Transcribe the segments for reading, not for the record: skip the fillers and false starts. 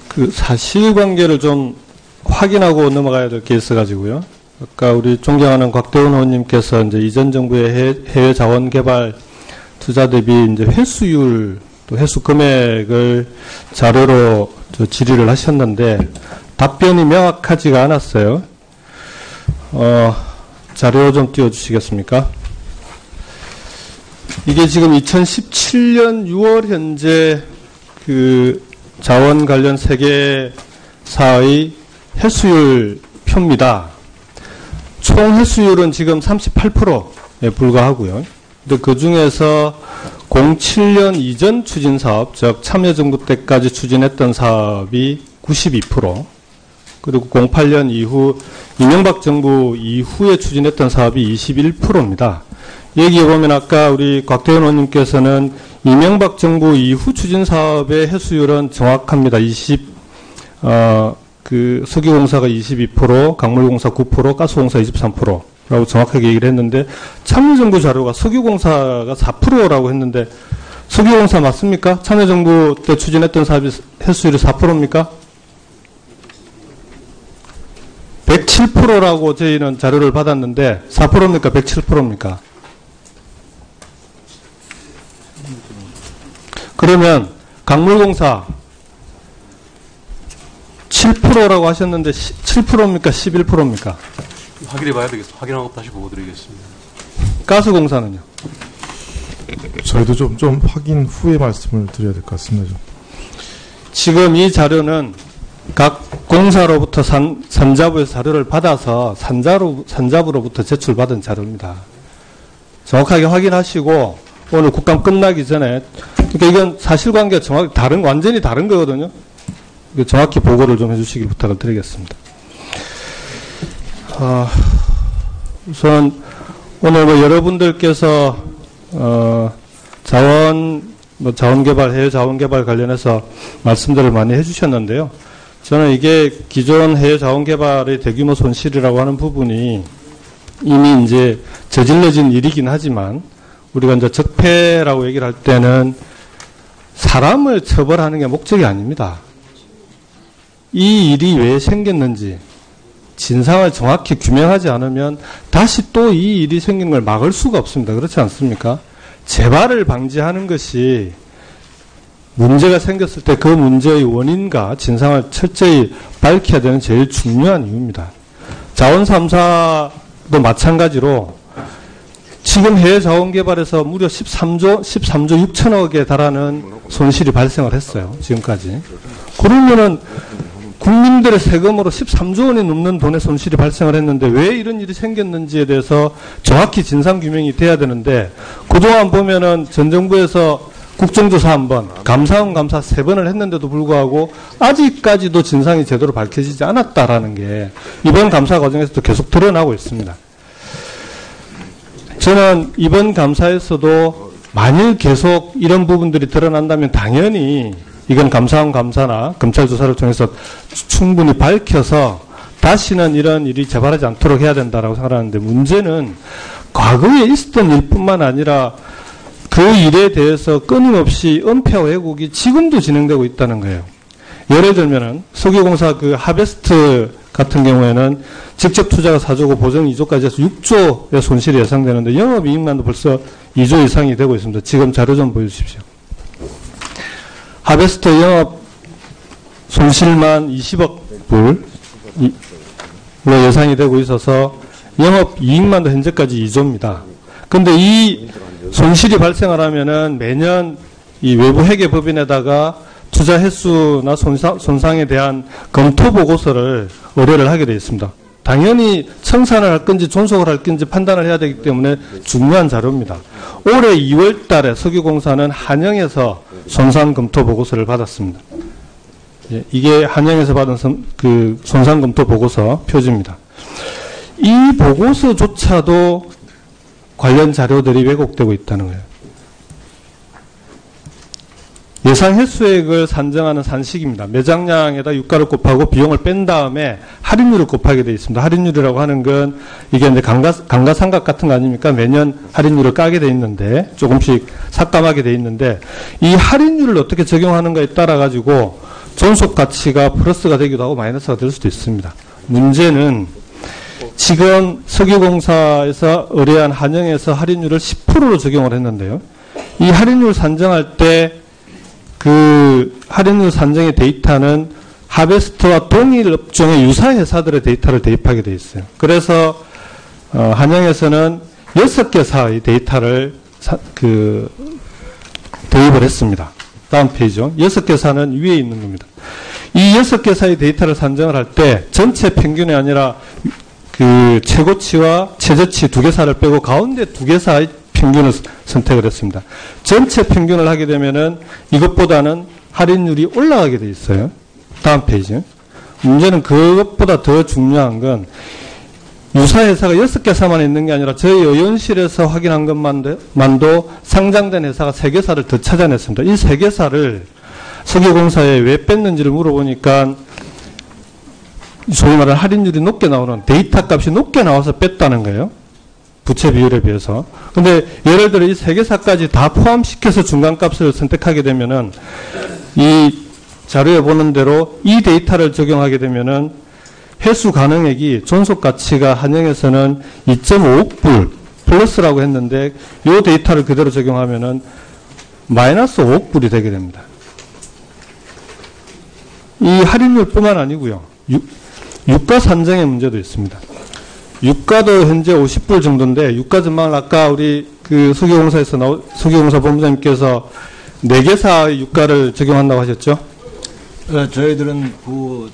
그 사실관계를 좀 확인하고 넘어가야 될 게 있어가지고요. 아까 우리 존경하는 곽대원 의원님께서 이제 이전 정부의 해외 자원 개발 투자 대비 이제 회수율 또 회수 금액을 자료로 질의를 하셨는데 답변이 명확하지가 않았어요. 자료 좀 띄워주시겠습니까? 이게 지금 2017년 6월 현재 그 자원 관련 세계사의 회수율 표입니다. 총 회수율은 지금 38%에 불과하고요. 근데 그 중에서 07년 이전 추진 사업, 즉 참여정부 때까지 추진했던 사업이 92%, 그리고 08년 이후 이명박 정부 이후에 추진했던 사업이 21%입니다. 여기에 보면 아까 우리 곽대원 의원님께서는 이명박 정부 이후 추진 사업의 회수율은 정확합니다. 석유공사가 22%, 강물공사 9%, 가스공사 23%라고 정확하게 얘기를 했는데 참여정부 자료가 석유공사가 4%라고 했는데 석유공사 맞습니까? 참여정부 때 추진했던 사업이 회수율이 4%입니까? 107%라고 저희는 자료를 받았는데 4%입니까? 107%입니까? 그러면 강물공사 7%라고 하셨는데 7%입니까? 11%입니까? 확인해 봐야 되겠습니다. 확인하고 다시 보고 드리겠습니다. 가스공사는요? 저희도 좀 확인 후에 말씀을 드려야 될 것 같습니다. 지금 이 자료는 각 공사로부터 산자부에서 자료를 받아서 산자부로부터 제출받은 자료입니다. 정확하게 확인하시고 오늘 국감 끝나기 전에, 그러니까 이건 사실관계가 정확히 완전히 다른 거거든요. 정확히 보고를 좀 해주시길 부탁을 드리겠습니다. 우선 오늘 여러분들께서 자원개발, 해외 자원개발 관련해서 말씀들을 많이 해주셨는데요. 저는 이게 기존 해외 자원개발의 대규모 손실이라고 하는 부분이 이미 이제 저질러진 일이긴 하지만 우리가 이제 적폐라고 얘기를 할 때는 사람을 처벌하는 게 목적이 아닙니다. 이 일이 왜 생겼는지 진상을 정확히 규명하지 않으면 다시 또 이 일이 생긴 걸 막을 수가 없습니다. 그렇지 않습니까? 재발을 방지하는 것이 문제가 생겼을 때 그 문제의 원인과 진상을 철저히 밝혀야 되는 제일 중요한 이유입니다. 자원 3사도 마찬가지로 지금 해외 자원 개발에서 무려 13조 6천억에 달하는 손실이 발생을 했어요. 지금까지. 그러면은 국민들의 세금으로 13조 원이 넘는 돈의 손실이 발생을 했는데 왜 이런 일이 생겼는지에 대해서 정확히 진상규명이 돼야 되는데 그동안 보면은 전 정부에서 국정조사 한 번, 감사원 감사 3번을 했는데도 불구하고 아직까지도 진상이 제대로 밝혀지지 않았다라는 게 이번 감사 과정에서도 계속 드러나고 있습니다. 저는 이번 감사에서도 만일 계속 이런 부분들이 드러난다면 당연히 이건 감사원 감사나 검찰 조사를 통해서 충분히 밝혀서 다시는 이런 일이 재발하지 않도록 해야 된다라고 생각하는데 문제는 과거에 있었던 일뿐만 아니라 그 일에 대해서 끊임없이 은폐와 왜곡이 지금도 진행되고 있다는 거예요. 예를 들면은 석유공사 그 하베스트 같은 경우에는 직접 투자가 4조고 보정 2조까지 해서 6조의 손실이 예상되는데 영업이익만도 벌써 2조 이상이 되고 있습니다. 지금 자료 좀 보여주십시오. 하베스트 영업 손실만 20억 불로 예상이 되고 있어서 영업이익만도 현재까지 2조입니다. 근데 이 손실이 발생을 하면은 매년 이 외부 회계법인에다가 투자 횟수나 손상에 대한 검토 보고서를 의뢰를 하게 되어 있습니다. 당연히 청산을 할 건지 존속을 할 건지 판단을 해야 되기 때문에 중요한 자료입니다. 올해 2월 달에 석유공사는 한영에서 손상 검토 보고서를 받았습니다. 예, 이게 한영에서 받은 그 손상 검토 보고서 표지입니다. 이 보고서조차도 관련 자료들이 왜곡되고 있다는 거예요. 예상 횟수액을 산정하는 산식입니다. 매장량에다 유가를 곱하고 비용을 뺀 다음에 할인율을 곱하게 되어 있습니다. 할인율이라고 하는 건 이게 이제 감가상각 같은 거 아닙니까? 매년 할인율을 까게 되어 있는데 조금씩 삭감하게 되어 있는데 이 할인율을 어떻게 적용하는가에 따라 가지고 존속 가치가 플러스가 되기도 하고 마이너스가 될 수도 있습니다. 문제는 지금 석유공사에서 의뢰한 한영에서 할인율을 10%로 적용을 했는데요. 이 할인율 산정할 때 그 할인율 산정의 데이터는 하베스트와 동일 업종의 유사 회사들의 데이터를 대입하게 돼 있어요. 그래서 한영에서는 6개사의 데이터를 대입을 했습니다. 다음 페이지죠. 6개사는 위에 있는 겁니다. 이 6개사의 데이터를 산정을 할 때 전체 평균이 아니라 그 최고치와 최저치 2개사를 빼고 가운데 2개사의 평균을 선택을 했습니다. 전체 평균을 하게 되면은 이것보다는 할인율이 올라가게 돼 있어요. 다음 페이지. 문제는 그것보다 더 중요한 건 유사 회사가 6개사만 있는 게 아니라 저희 의원실에서 확인한 것만도 상장된 회사가 3개사를 더 찾아냈습니다. 이 3개사를 석유공사에 왜 뺐는지를 물어보니까 소위 말하는 할인율이 높게 나오는 데이터 값이 높게 나와서 뺐다는 거예요. 부채 비율에 비해서. 근데 예를 들어 이 3개사까지 다 포함시켜서 중간값을 선택하게 되면은 이 자료에 보는 대로 이 데이터를 적용하게 되면은 회수 가능액이 존속 가치가 한영에서는 2.5억 불 플러스라고 했는데 이 데이터를 그대로 적용하면은 마이너스 5억 불이 되게 됩니다. 이 할인율뿐만 아니고요. 유가 산정의 문제도 있습니다. 유가도 현재 50불 정도인데 유가 전망을 아까 우리 그 석유공사 본부장님께서 4개사의 유가를 적용한다고 하셨죠? 저희들은 그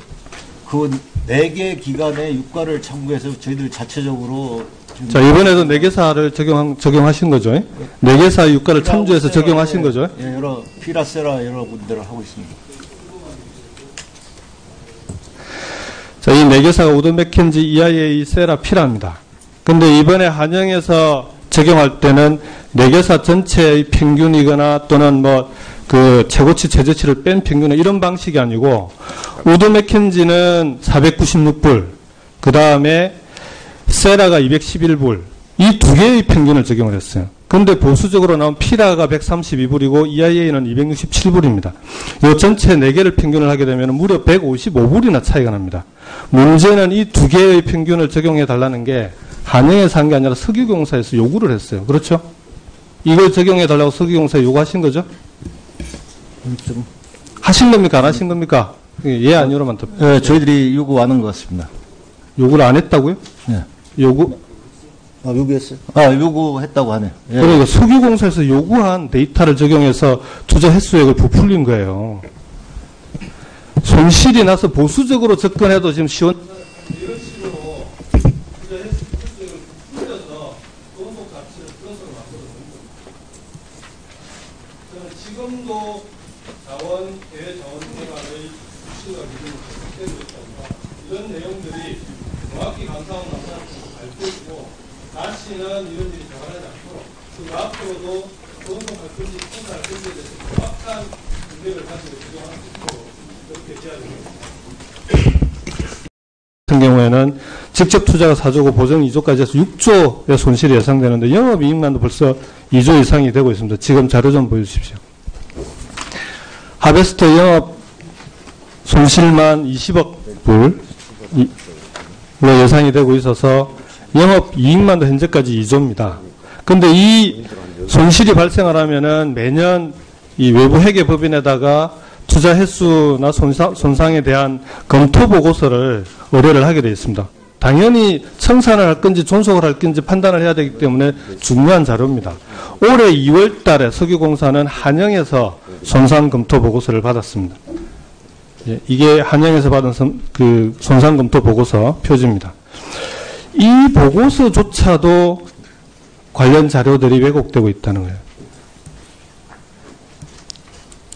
4개 기간의 유가를 참고해서 저희들 자체적으로 자, 이번에도 4개사를 적용하신 거죠? 4개사 유가를 참조해서 적용하신 거죠? 예, 여러 피라세라 여러 군데를 하고 있습니다. 자, 이 4개사가 우드 맥켄지, EIA, 세라, 피라입니다. 근데 이번에 한영에서 적용할 때는 4개사 전체의 평균이거나 또는 그 최고치, 최저치를 뺀 평균은 이런 방식이 아니고 우드 맥켄지는 496불, 그 다음에 세라가 211불, 이 2개의 평균을 적용을 했어요. 근데 보수적으로 나온 피라가 132불이고 EIA는 267불입니다. 이 전체 4개를 평균을 하게 되면 무려 155불이나 차이가 납니다. 문제는 이 2개의 평균을 적용해 달라는 게 한영에서 한 게 아니라 석유공사에서 요구를 했어요. 그렇죠? 이걸 적용해 달라고 석유공사에 요구하신 거죠? 하신 겁니까? 안 하신 겁니까? 예, 아니요로만 더. 예, 저희들이 요구하는 것 같습니다. 요구를 안 했다고요? 예. 요구? 요구했어요? 요구했다고 하네요. 예. 그러니까 석유공사에서 요구한 데이터를 적용해서 투자 횟수액을 부풀린 거예요. 손실이 나서 보수적으로 접근해도 지금 이런 식으로 투자 횟수액을 부풀려서 존속 가치를 플러스로 만들어놓은 거예요. 지금도 대외 자원 개발의 수신과 기준을 계속되고 있다니까 이런 내용들이 정확히 감사원 감사한테 발표해주고 다시는 이런 일이 발생하지 않도록 그 앞으로도 존속할 건지 통과할 건지에 대해서 정확한 분석을 가지고 적용할 수 있도록 그렇게 해야 됩니다. 같은 경우에는 직접 투자가 4조고 보정 2조까지 해서 6조의 손실이 예상되는데 영업이익만도 벌써 2조 이상이 되고 있습니다. 지금 자료 좀 보여주십시오. 하베스트 영업 손실만 20억 불로 예상이 되고 있어서 영업이익만도 현재까지 2조입니다. 근데 이 손실이 발생을 하면은 매년 이 외부 회계법인에다가 투자 횟수나 손상에 대한 검토 보고서를 의뢰를 하게 되어 있습니다. 당연히 청산을 할 건지 존속을 할 건지 판단을 해야 되기 때문에 중요한 자료입니다. 올해 2월 달에 석유공사는 한영에서 손상 검토 보고서를 받았습니다. 예, 이게 한영에서 받은 그 손상 검토 보고서 표지입니다. 이 보고서조차도 관련 자료들이 왜곡되고 있다는 거예요.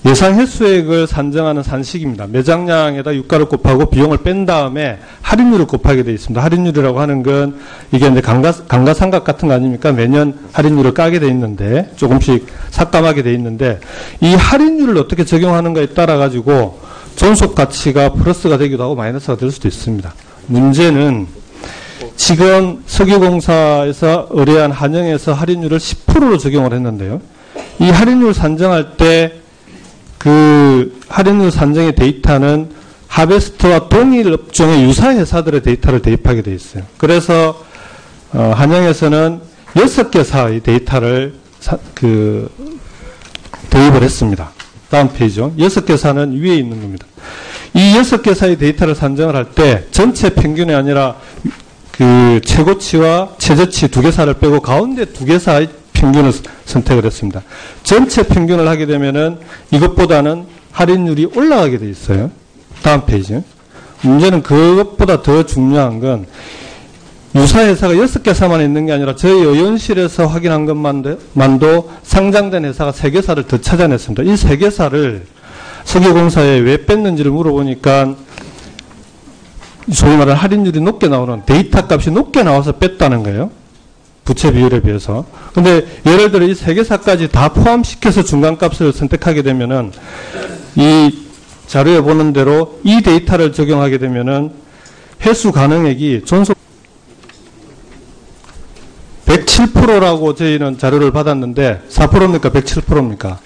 예상 횟수액을 산정하는 산식입니다. 매장량에다 유가를 곱하고 비용을 뺀 다음에 할인율을 곱하게 되어 있습니다. 할인율이라고 하는 건 이게 이제 감가상각 같은 거 아닙니까? 매년 할인율을 까게 되어 있는데 조금씩 삭감하게 되어 있는데 이 할인율을 어떻게 적용하는가에 따라 가지고 존속 가치가 플러스가 되기도 하고 마이너스가 될 수도 있습니다. 문제는 지금 석유공사에서 의뢰한 한영에서 할인율을 10%로 적용을 했는데요. 이 할인율 산정할 때 그 할인율 산정의 데이터는 하베스트와 동일 업종의 유사 회사들의 데이터를 대입하게 돼 있어요. 그래서 한영에서는 6개사의 데이터를 대입을 했습니다. 다음 페이지죠. 6개사는 위에 있는 겁니다. 이 6개사의 데이터를 산정을 할 때 전체 평균이 아니라 그 최고치와 최저치 2개사를 빼고 가운데 2개사의 평균을 선택을 했습니다. 전체 평균을 하게 되면은 이것보다는 할인율이 올라가게 돼 있어요. 다음 페이지. 문제는 그것보다 더 중요한 건 유사 회사가 6개사만 있는 게 아니라 저희 의원실에서 확인한 것만도 상장된 회사가 3개사를 더 찾아냈습니다. 이 3개사를 석유공사에 왜 뺐는지를 물어보니까 소위 말하는 할인율이 높게 나오는 데이터 값이 높게 나와서 뺐다는 거예요. 부채 비율에 비해서. 근데 예를 들어 이 3개사까지 다 포함시켜서 중간값을 선택하게 되면은 이 자료에 보는 대로 이 데이터를 적용하게 되면은 회수 가능액이 존속 107%라고 저희는 자료를 받았는데 4%입니까? 107%입니까?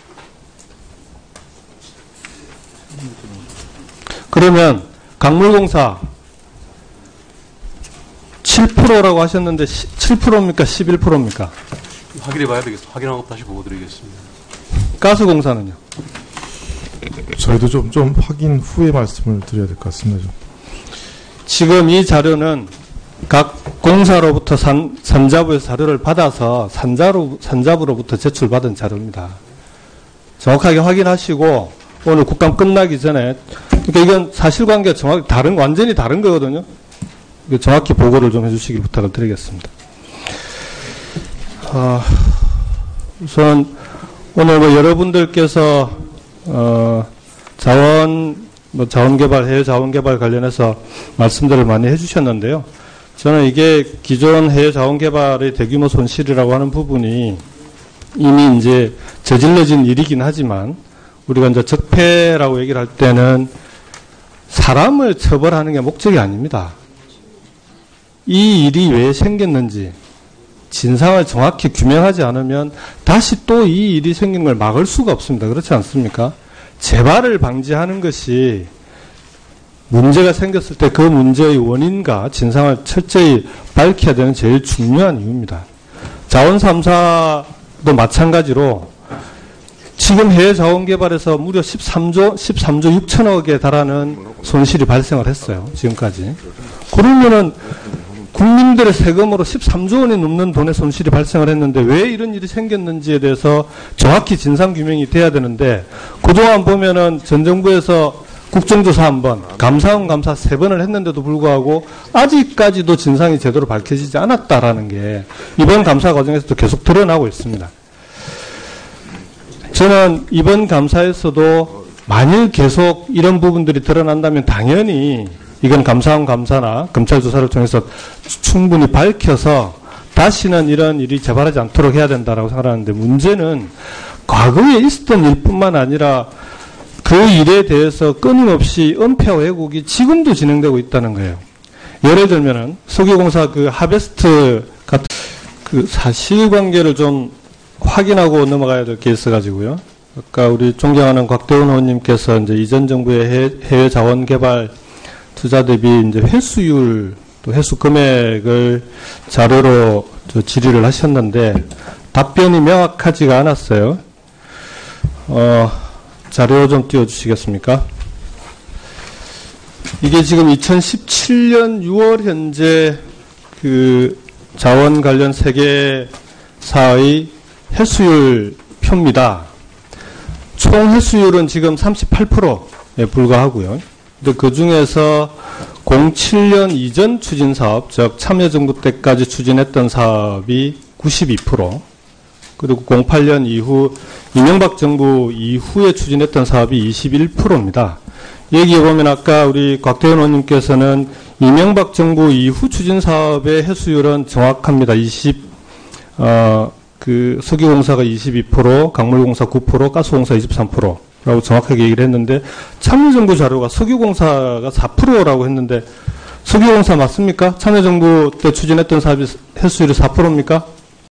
그러면 강물공사 7%라고 하셨는데 7%입니까? 11%입니까? 확인해 봐야 되겠습니다. 확인하고 다시 보고 드리겠습니다. 가스공사는요? 저희도 좀 확인 후에 말씀을 드려야 될 것 같습니다. 지금 이 자료는 각 공사로부터 산자부에서 자료를 받아서 산자부로부터 제출받은 자료입니다. 정확하게 확인하시고 오늘 국감 끝나기 전에, 그러니까 이건 사실관계가 정확히 완전히 다른 거거든요. 정확히 보고를 좀 해주시길 부탁을 드리겠습니다. 우선 오늘 여러분들께서 자원개발, 해외 자원개발 관련해서 말씀들을 많이 해주셨는데요. 저는 이게 기존 해외 자원개발의 대규모 손실이라고 하는 부분이 이미 이제 저질러진 일이긴 하지만 우리가 이제 적폐라고 얘기를 할 때는 사람을 처벌하는 게 목적이 아닙니다. 이 일이 왜 생겼는지 진상을 정확히 규명하지 않으면 다시 또 이 일이 생긴 걸 막을 수가 없습니다. 그렇지 않습니까? 재발을 방지하는 것이 문제가 생겼을 때 그 문제의 원인과 진상을 철저히 밝혀야 되는 제일 중요한 이유입니다. 자원 3사도 마찬가지로 지금 해외 자원 개발에서 무려 13조 6천억에 달하는 손실이 발생을 했어요. 지금까지. 그러면은 국민들의 세금으로 13조 원이 넘는 돈의 손실이 발생을 했는데 왜 이런 일이 생겼는지에 대해서 정확히 진상규명이 돼야 되는데 그동안 보면은 전 정부에서 국정조사 1번, 감사원 감사 3번을 했는데도 불구하고 아직까지도 진상이 제대로 밝혀지지 않았다라는 게 이번 감사 과정에서도 계속 드러나고 있습니다. 저는 이번 감사에서도 만일 계속 이런 부분들이 드러난다면 당연히 이건 감사원 감사나 검찰 조사를 통해서 충분히 밝혀서 다시는 이런 일이 재발하지 않도록 해야 된다라고 생각하는데 문제는 과거에 있었던 일뿐만 아니라 그 일에 대해서 끊임없이 은폐와 왜곡이 지금도 진행되고 있다는 거예요. 예를 들면은 석유공사 그 하베스트 같은 그 사실관계를 좀 확인하고 넘어가야 될 게 있어가지고요. 아까 우리 존경하는 곽대원 의원님께서 이제 이전 정부의 해외 자원 개발 투자 대비 이제 회수율 또 회수 금액을 자료로 질의를 하셨는데 답변이 명확하지가 않았어요. 자료 좀 띄워주시겠습니까? 이게 지금 2017년 6월 현재 그 자원 관련 세계사의 회수율 표입니다. 총 회수율은 지금 38%에 불과하고요. 근데 그 중에서 07년 이전 추진 사업, 즉 참여정부 때까지 추진했던 사업이 92%, 그리고 08년 이후 이명박 정부 이후에 추진했던 사업이 21%입니다. 여기에 보면 아까 우리 곽대원 의원님께서는 이명박 정부 이후 추진 사업의 회수율은 정확합니다. 석유공사가 22%, 강물공사 9%, 가스공사 23%라고 정확하게 얘기를 했는데 참여정부 자료가 석유공사가 4%라고 했는데 석유공사 맞습니까? 참여정부 때 추진했던 사업이 회수율이 4%입니까?